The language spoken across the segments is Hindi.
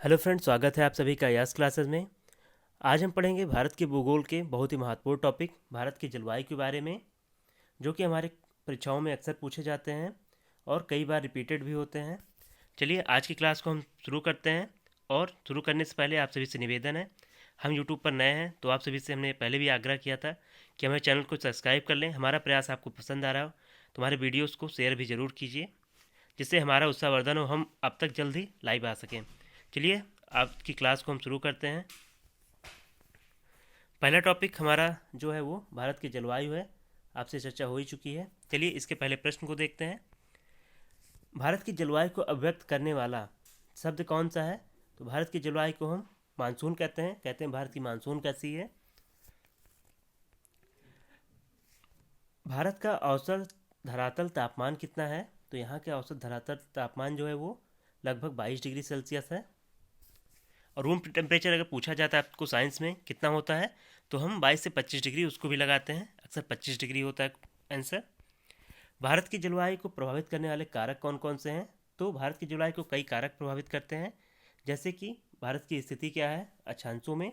हेलो फ्रेंड्स, स्वागत है आप सभी का यस क्लासेस में। आज हम पढ़ेंगे भारत के भूगोल के बहुत ही महत्वपूर्ण टॉपिक भारत की जलवायु के बारे में, जो कि हमारे परीक्षाओं में अक्सर पूछे जाते हैं और कई बार रिपीटेड भी होते हैं। चलिए आज की क्लास को हम शुरू करते हैं। और शुरू करने से पहले आप सभी से निवेदन है, हम यूट्यूब पर नए हैं तो आप सभी से हमने पहले भी आग्रह किया था कि हमारे चैनल को सब्सक्राइब कर लें। हमारा प्रयास आपको पसंद आ रहा हो तो हमारे वीडियोज़ को शेयर भी ज़रूर कीजिए, जिससे हमारा उत्साहवर्धन हो, हम अब तक जल्द ही लाइव आ सकें। चलिए आज की क्लास को हम शुरू करते हैं। पहला टॉपिक हमारा जो है वो भारत की जलवायु है। आपसे चर्चा हो ही चुकी है। चलिए इसके पहले प्रश्न को देखते हैं। भारत की जलवायु को अभिव्यक्त करने वाला शब्द कौन सा है? तो भारत की जलवायु को हम मानसून कहते हैं भारत की मानसून कैसी है। भारत का औसत धरातल तापमान कितना है? तो यहाँ के औसत धरातल तापमान जो है वो लगभग 22 डिग्री सेल्सियस है। और रूम टेम्परेचर अगर पूछा जाता है आपको साइंस में कितना होता है, तो हम 22 से 25 डिग्री उसको भी लगाते हैं। अक्सर 25 डिग्री होता है आंसर। भारत की जलवायु को प्रभावित करने वाले कारक कौन कौन से हैं? तो भारत की जलवायु को कई कारक प्रभावित करते हैं, जैसे कि भारत की स्थिति क्या है अक्षांशों में,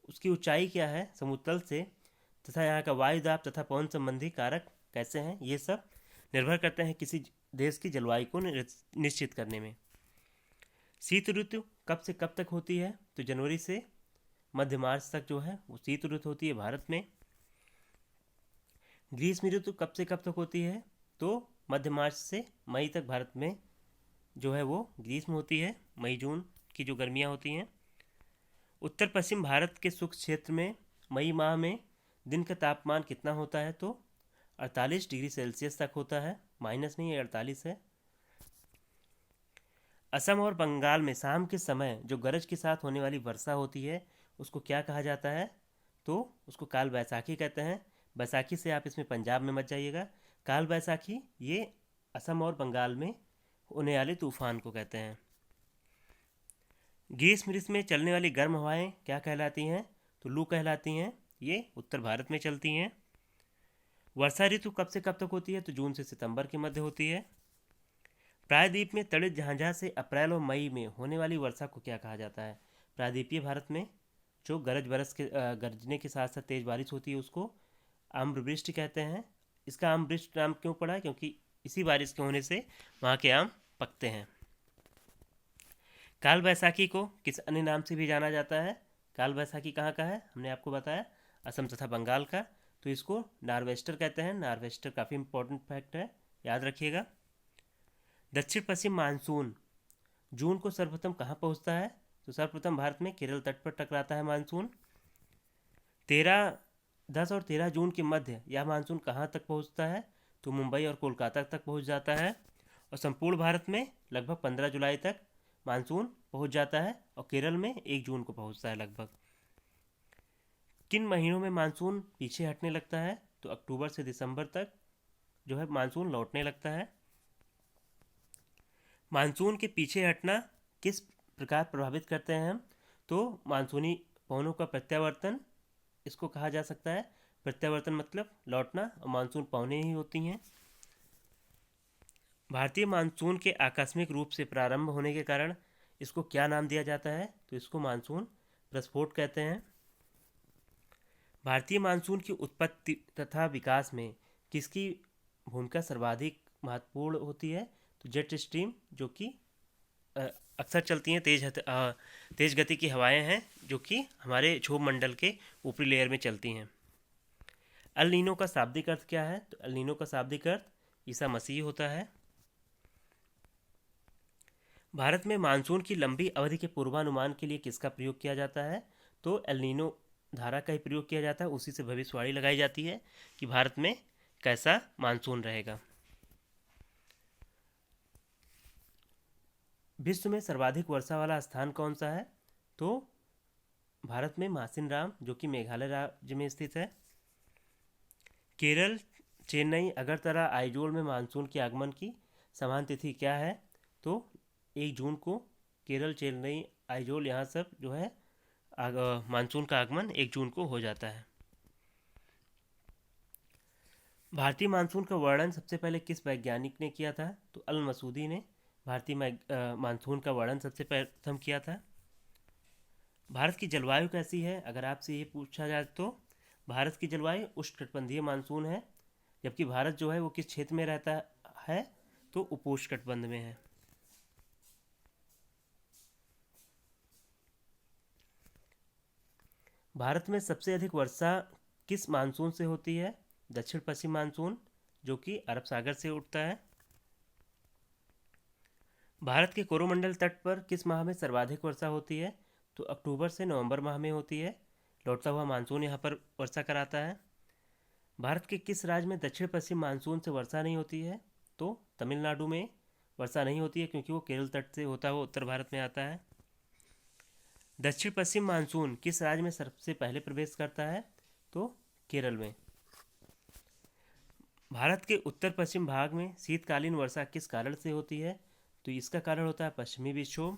उसकी ऊंचाई क्या है समुद्र तल से, तथा यहाँ का वायु दाब तथा पवन संबंधी कारक कैसे हैं, ये सब निर्भर करते हैं किसी देश की जलवायु को निश्चित करने में। शीत ऋतु कब से कब तक होती है? तो जनवरी से मध्य मार्च तक जो है वो शीत ऋतु होती है भारत में। ग्रीष्म ऋतु कब से कब तक होती है? तो मध्य मार्च से मई तक भारत में जो है वो ग्रीष्म होती है, मई जून की जो गर्मियाँ होती हैं। उत्तर पश्चिम भारत के शुष्क क्षेत्र में मई माह में दिन का तापमान कितना होता है? तो 48 डिग्री सेल्सियस तक होता है, माइनस नहीं है, 48 है। असम और बंगाल में शाम के समय जो गरज के साथ होने वाली वर्षा होती है उसको क्या कहा जाता है? तो उसको काल बैसाखी कहते हैं। बैसाखी से आप इसमें पंजाब में मत जाइएगा। काल बैसाखी ये असम और बंगाल में होने वाले तूफान को कहते हैं। ग्रीष्म ऋतु में चलने वाली गर्म हवाएं क्या कहलाती हैं? तो लू कहलाती हैं। ये उत्तर भारत में चलती हैं। वर्षा ऋतु कब से कब तक होती है? तो जून से सितंबर के मध्य होती है। प्रायद्वीप में तड़ित झांझा से अप्रैल और मई में होने वाली वर्षा को क्या कहा जाता है? प्रायद्वीपीय भारत में जो गरजने के साथ साथ तेज बारिश होती है उसको आम्रवृष्टि कहते हैं। इसका आम्रवृष्टि नाम क्यों पड़ा? क्योंकि इसी बारिश के होने से वहाँ के आम पकते हैं। काल बैसाखी को किस अन्य नाम से भी जाना जाता है? काल बैसाखी कहाँ का है? हमने आपको बताया असम तथा बंगाल का। तो इसको नार्वेस्टर कहते हैं। नार्वेस्टर काफ़ी इंपॉर्टेंट फैक्ट है, याद रखिएगा। दक्षिण पश्चिम मानसून जून को सर्वप्रथम कहाँ पहुँचता है? तो सर्वप्रथम भारत में केरल तट पर टकराता है मानसून। 10 और 13 जून के मध्य यह मानसून कहाँ तक पहुँचता है? तो मुंबई और कोलकाता तक पहुँच जाता है। और संपूर्ण भारत में लगभग 15 जुलाई तक मानसून पहुँच जाता है और केरल में 1 जून को पहुँचता है लगभग। किन महीनों में मानसून पीछे हटने लगता है? तो अक्टूबर से दिसंबर तक जो है मानसून लौटने लगता है। मानसून के पीछे हटना किस प्रकार प्रभावित करते हैं हम? तो मानसूनी पवनों का प्रत्यावर्तन इसको कहा जा सकता है। प्रत्यावर्तन मतलब लौटना, और मानसून पवनें ही होती हैं। भारतीय मानसून के आकस्मिक रूप से प्रारंभ होने के कारण इसको क्या नाम दिया जाता है? तो इसको मानसून प्रस्फोट कहते हैं। भारतीय मानसून की उत्पत्ति तथा विकास में किसकी भूमिका सर्वाधिक महत्वपूर्ण होती है? तो जेट स्ट्रीम, जो कि अक्सर चलती हैं, तेज गति की हवाएं हैं जो कि हमारे क्षोभ मंडल के ऊपरी लेयर में चलती हैं। अल नीनो का शाब्दिक अर्थ क्या है? तो अल नीनो का शाब्दिक अर्थ ईसा मसीह होता है। भारत में मानसून की लंबी अवधि के पूर्वानुमान के लिए किसका प्रयोग किया जाता है? तो एल नीनो धारा का ही प्रयोग किया जाता है। उसी से भविष्यवाणी लगाई जाती है कि भारत में कैसा मानसून रहेगा। विश्व में सर्वाधिक वर्षा वाला स्थान कौन सा है? तो भारत में मासिनराम, जो कि मेघालय राज्य में स्थित है। केरल, चेन्नई, अगरतला, आइजोल में मानसून के आगमन की समान तिथि क्या है? तो 1 जून को केरल, चेन्नई, आइजोल यहाँ सब जो है मानसून का आगमन 1 जून को हो जाता है। भारतीय मानसून का वर्णन सबसे पहले किस वैज्ञानिक ने किया था? तो अल मसूदी ने भारतीय मानसून का वर्णन सबसे प्रथम किया था। भारत की जलवायु कैसी है, अगर आपसे ये पूछा जाए तो भारत की जलवायु उष्णकटिबंधीय मानसून है। जबकि भारत जो है वो किस क्षेत्र में रहता है, तो उपोष्णकटिबंध में है। भारत में सबसे अधिक वर्षा किस मानसून से होती है? दक्षिण पश्चिम मानसून, जो कि अरब सागर से उठता है। भारत के कोरोमंडल तट पर किस माह में सर्वाधिक वर्षा होती है? तो अक्टूबर से नवंबर माह में होती है। लौटता हुआ मानसून यहाँ पर वर्षा कराता है। भारत के किस राज्य में दक्षिण पश्चिम मानसून से वर्षा नहीं होती है? तो तमिलनाडु में वर्षा नहीं होती है, क्योंकि वो केरल तट से होता हुआ उत्तर भारत में आता है। दक्षिण पश्चिम मानसून किस राज्य में सबसे पहले प्रवेश करता है? तो केरल में। भारत के उत्तर पश्चिम भाग में शीतकालीन वर्षा किस कारण से होती है? तो इसका कारण होता है पश्चिमी विक्षोभ।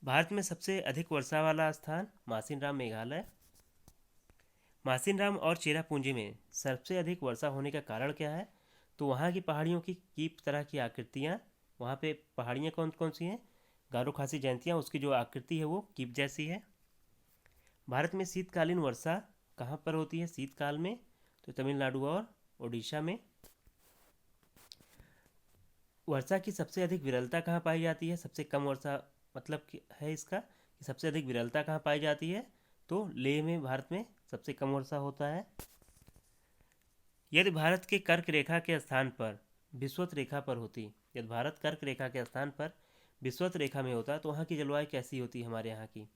भारत में सबसे अधिक वर्षा वाला स्थान मासिनराम, मेघालय। मासिनराम और चेरापूंजी में सबसे अधिक वर्षा होने का कारण क्या है? तो वहाँ की पहाड़ियों की कीप तरह की आकृतियाँ, वहाँ पे पहाड़ियाँ कौन कौन सी हैं? गारो खासी जयंतियाँ, उसकी जो आकृति है वो कीप जैसी है। भारत में शीतकालीन वर्षा कहाँ पर होती है शीतकाल में? तो तमिलनाडु और उड़ीसा में। वर्षा की सबसे अधिक विरलता कहाँ पाई जाती है? सबसे कम वर्षा मतलब है इसका कि सबसे अधिक विरलता कहाँ पाई जाती है? तो लेह में भारत में सबसे कम वर्षा होता है। यदि भारत के कर्क रेखा के स्थान पर विषुवत रेखा पर होती, यदि भारत कर्क रेखा के स्थान पर विषुवत रेखा में होता तो वहाँ की जलवायु कैसी होती हमारे यहाँ की?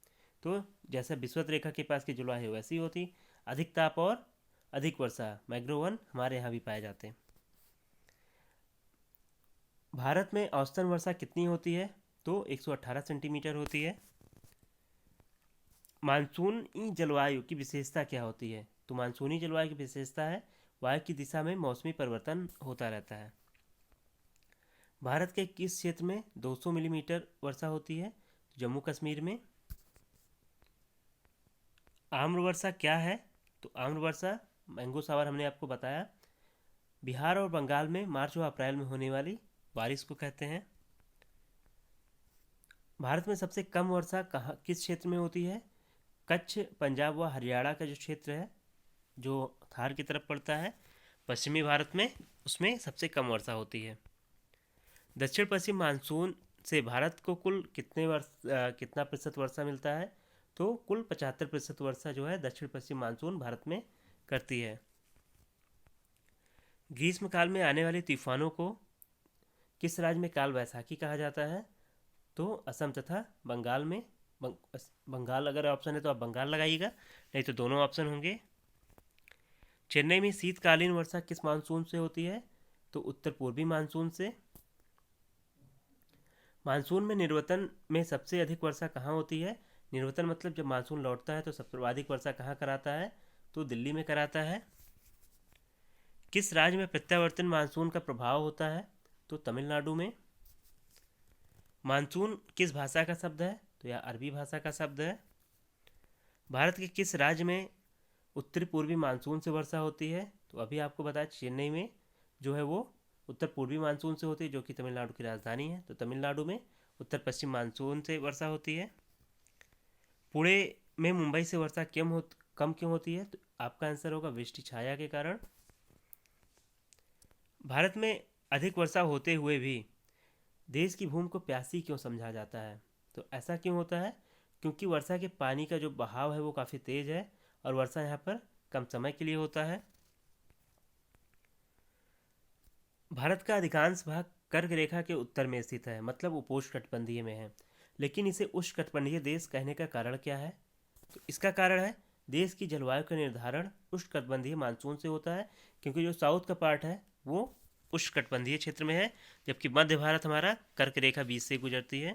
तो जैसे विषुवत रेखा के पास की जलवायु है वैसी होती। अधिक ताप और अधिक वर्षा मैग्रोवन हमारे यहाँ भी पाए जाते हैं। भारत में औसतन वर्षा कितनी होती है? तो 118 सेंटीमीटर होती है। मानसूनी जलवायु की विशेषता क्या होती है? तो मानसूनी जलवायु की विशेषता है वायु की दिशा में मौसमी परिवर्तन होता रहता है। भारत के किस क्षेत्र में 200 मिलीमीटर वर्षा होती है? जम्मू कश्मीर में। आम्र वर्षा क्या है? तो आम्र वर्षा मैंगो सावर हमने आपको बताया। बिहार और बंगाल में मार्च व अप्रैल में होने वाली बारिश को कहते हैं। भारत में सबसे कम वर्षा कहाँ किस क्षेत्र में होती है? कच्छ, पंजाब व हरियाणा का जो क्षेत्र है, जो थार की तरफ पड़ता है पश्चिमी भारत में, उसमें सबसे कम वर्षा होती है। दक्षिण पश्चिम मानसून से भारत को कुल कितना प्रतिशत वर्षा मिलता है? तो कुल 75% वर्षा जो है दक्षिण पश्चिम मानसून भारत में करती है। ग्रीष्मकाल में आने वाले तूफानों को किस राज्य में काल वैसाखी कहा जाता है? तो असम तथा बंगाल में। बंगाल अगर ऑप्शन है तो आप बंगाल लगाइएगा, नहीं तो दोनों ऑप्शन होंगे। चेन्नई में शीतकालीन वर्षा किस मानसून से होती है? तो उत्तर पूर्वी मानसून से। मानसून में निर्वतन में सबसे अधिक वर्षा कहाँ होती है? निर्वतन मतलब जब मानसून लौटता है तो सबसे अधिक वर्षा कहाँ कराता है? तो दिल्ली में कराता है। किस राज्य में प्रत्यावर्तन मानसून का प्रभाव होता है? तो तमिलनाडु में। मानसून किस भाषा का शब्द है? तो यह अरबी भाषा का शब्द है। भारत के किस राज्य में उत्तरी पूर्वी मानसून से वर्षा होती है? तो अभी आपको बताया चेन्नई में जो है वो उत्तर पूर्वी मानसून से होती है, जो कि तमिलनाडु की राजधानी है। तो तमिलनाडु में उत्तर पश्चिम मानसून से वर्षा होती है। पुणे में मुंबई से वर्षा कम क्यों होती है? तो आपका आंसर होगा वृष्टि छाया के कारण। भारत में अधिक वर्षा होते हुए भी देश की भूमि को प्यासी क्यों समझा जाता है? तो ऐसा क्यों होता है? क्योंकि वर्षा के पानी का जो बहाव है वो काफ़ी तेज़ है और वर्षा यहाँ पर कम समय के लिए होता है। भारत का अधिकांश भाग कर्क रेखा के उत्तर में स्थित है, मतलब उपोष्णकटिबंधीय में है, लेकिन इसे उष्णकटिबंधीय देश कहने का कारण क्या है? तो इसका कारण है देश की जलवायु का निर्धारण उष्णकटिबंधीय मानसून से होता है, क्योंकि जो साउथ का पार्ट है वो उष्णकटिबंधीय क्षेत्र में है, जबकि मध्य भारत हमारा कर्क रेखा बीच से गुजरती है।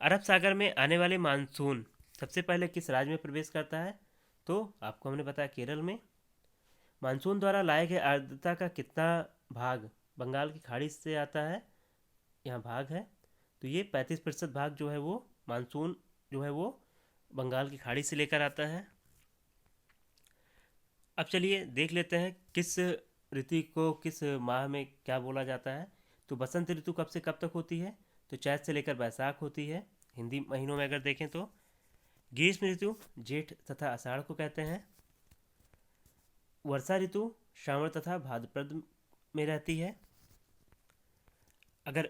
अरब सागर में आने वाले मानसून सबसे पहले किस राज्य में प्रवेश करता है? तो आपको हमने बताया केरल में। मानसून द्वारा लाए गए आर्द्रता का कितना भाग बंगाल की खाड़ी से आता है? यहाँ भाग है, तो ये 35% भाग जो है वो मानसून जो है वो बंगाल की खाड़ी से लेकर आता है। अब चलिए देख लेते हैं किस ऋतु को किस माह में क्या बोला जाता है। तो बसंत ऋतु कब से कब तक होती है? तो चैत से लेकर बैसाख होती है। हिंदी महीनों में अगर देखें तो ग्रीष्म ऋतु जेठ तथा आषाढ़ को कहते हैं। वर्षा ऋतु श्रावण तथा भाद्रपद में रहती है। अगर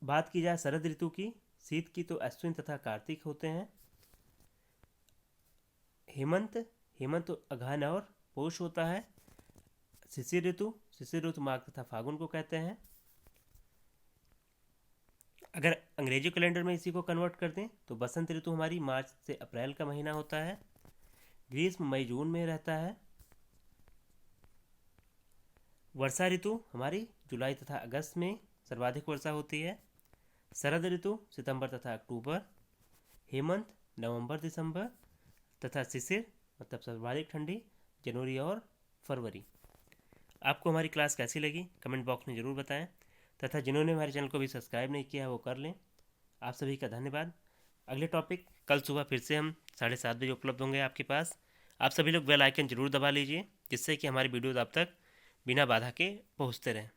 बात की जाए शरद ऋतु की, शीत की, तो अश्विन तथा कार्तिक होते हैं। हेमंत अगहन और पौष होता है। शिशिर ऋतु माघ तथा फागुन को कहते हैं। अगर अंग्रेजी कैलेंडर में इसी को कन्वर्ट कर दें तो बसंत ऋतु हमारी मार्च से अप्रैल का महीना होता है। ग्रीष्म मई जून में रहता है। वर्षा ऋतु हमारी जुलाई तथा अगस्त में सर्वाधिक वर्षा होती है। शरद ऋतु सितंबर तथा अक्टूबर। हेमंत नवंबर दिसंबर तथा शिशिर मतलब सर्वाधिक ठंडी जनवरी और फरवरी। आपको हमारी क्लास कैसी लगी कमेंट बॉक्स में ज़रूर बताएं तथा जिन्होंने हमारे चैनल को भी सब्सक्राइब नहीं किया है वो कर लें। आप सभी का धन्यवाद। अगले टॉपिक कल सुबह फिर से हम 7:30 बजे उपलब्ध होंगे आपके पास। आप सभी लोग बेल आइकन जरूर दबा लीजिए जिससे कि हमारी वीडियोज़ आप तक बिना बाधा के पहुंचते रहें।